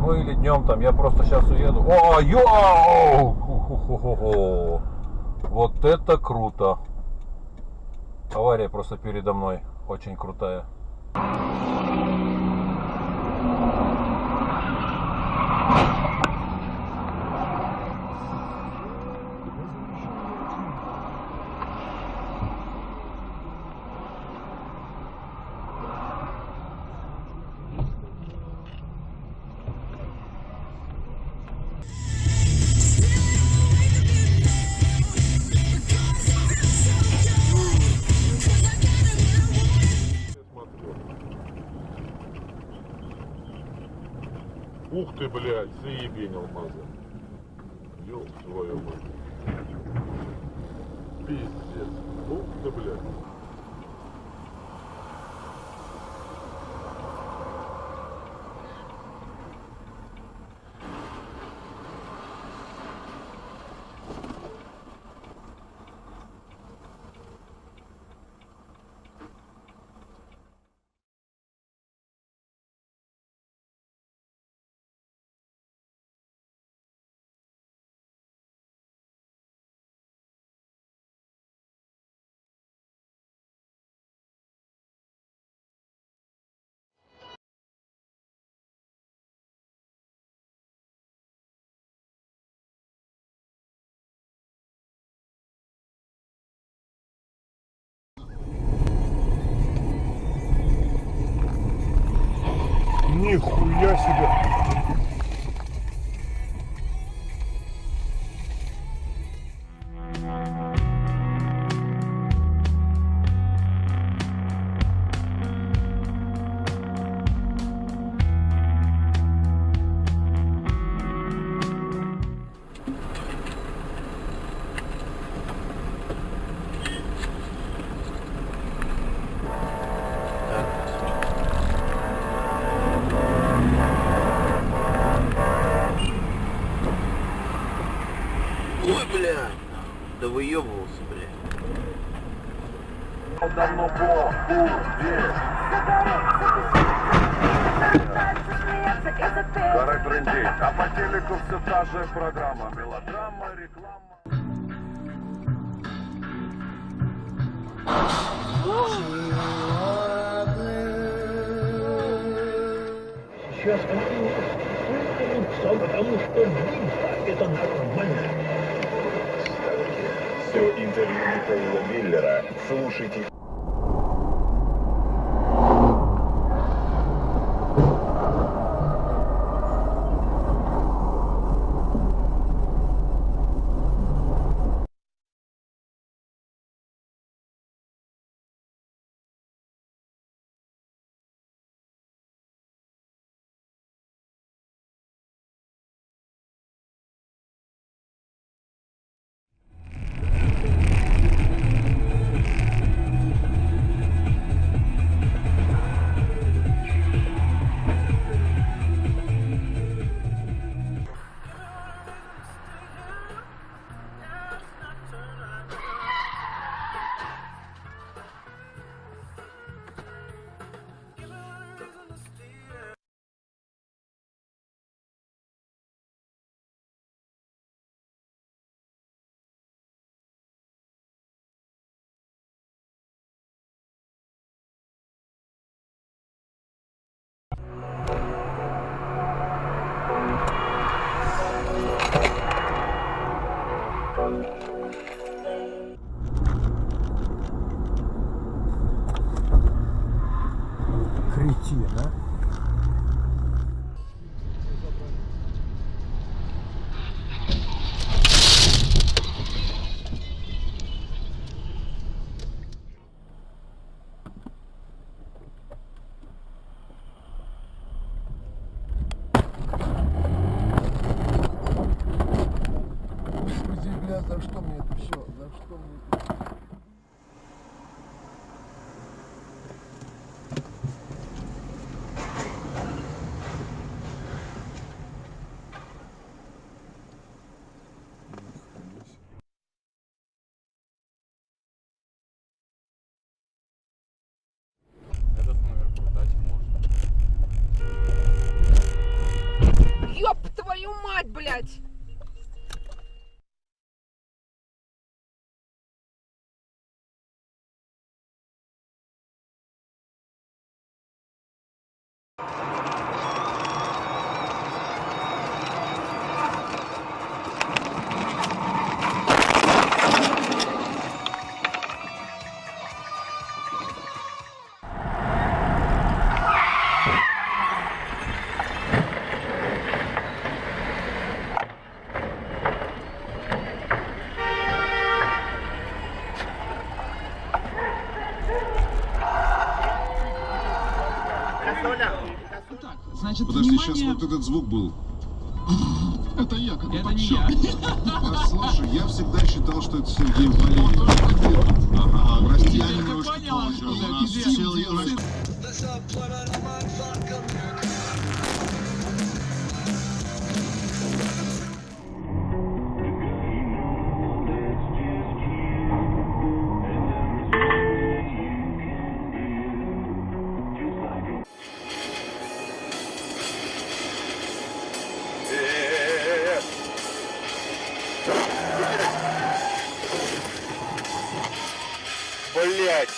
Ну или днем там, я просто сейчас уеду. О, йоу! Вот это круто. Авария просто передо мной. Очень крутая. Ух ты, блядь, заебень алмаза. Ёб твою мать. Пиздец. Ух ты, блядь. Нихуя себе! Ой, бля! Да выебывался, бля. Давно Бог здесь. Пора трындеть. А по телеку все та же программа. Мелодрама, реклама. Сейчас все, потому что битва — это нормально. Все интервью Михаила Миллера слушайте. Кретина. Господи, бля, за что мне это все? За что мне это? Этот номер продать можно. блядь. Значит, Подожди, внимание... сейчас вот этот звук был. Это я, как Это не я. Слушай, я всегда считал, что это Сергей Валерьевич. Ага, прости, Я я это немножко понял, позже. откуда У нас тебе целый делает. Блять!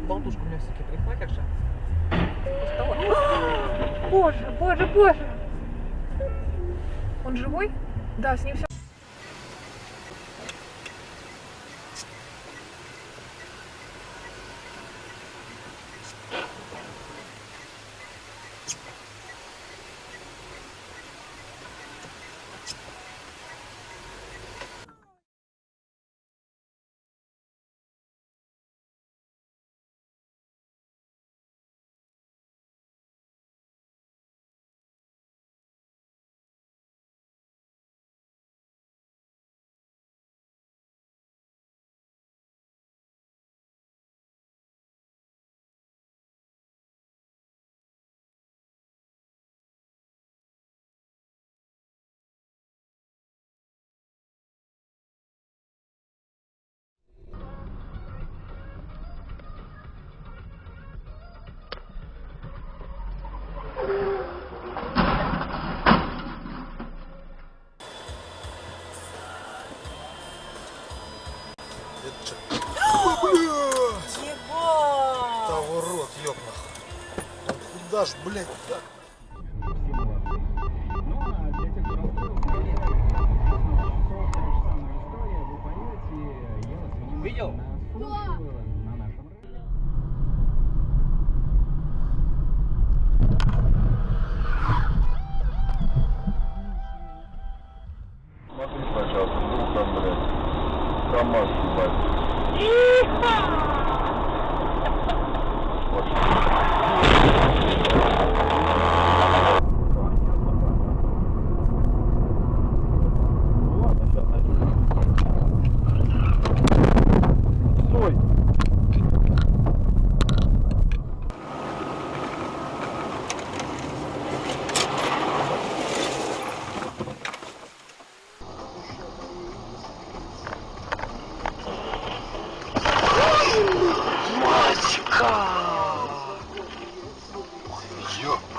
Болтушку у меня все-таки прихватишь же. Боже, боже, боже. Он живой? Да, с ним все. Того рот, ёбнах. Куда ж, блядь, так? Видел? Смотри сначала, вдруг там, блядь, КамАЗ, ебать. Стой! Ёб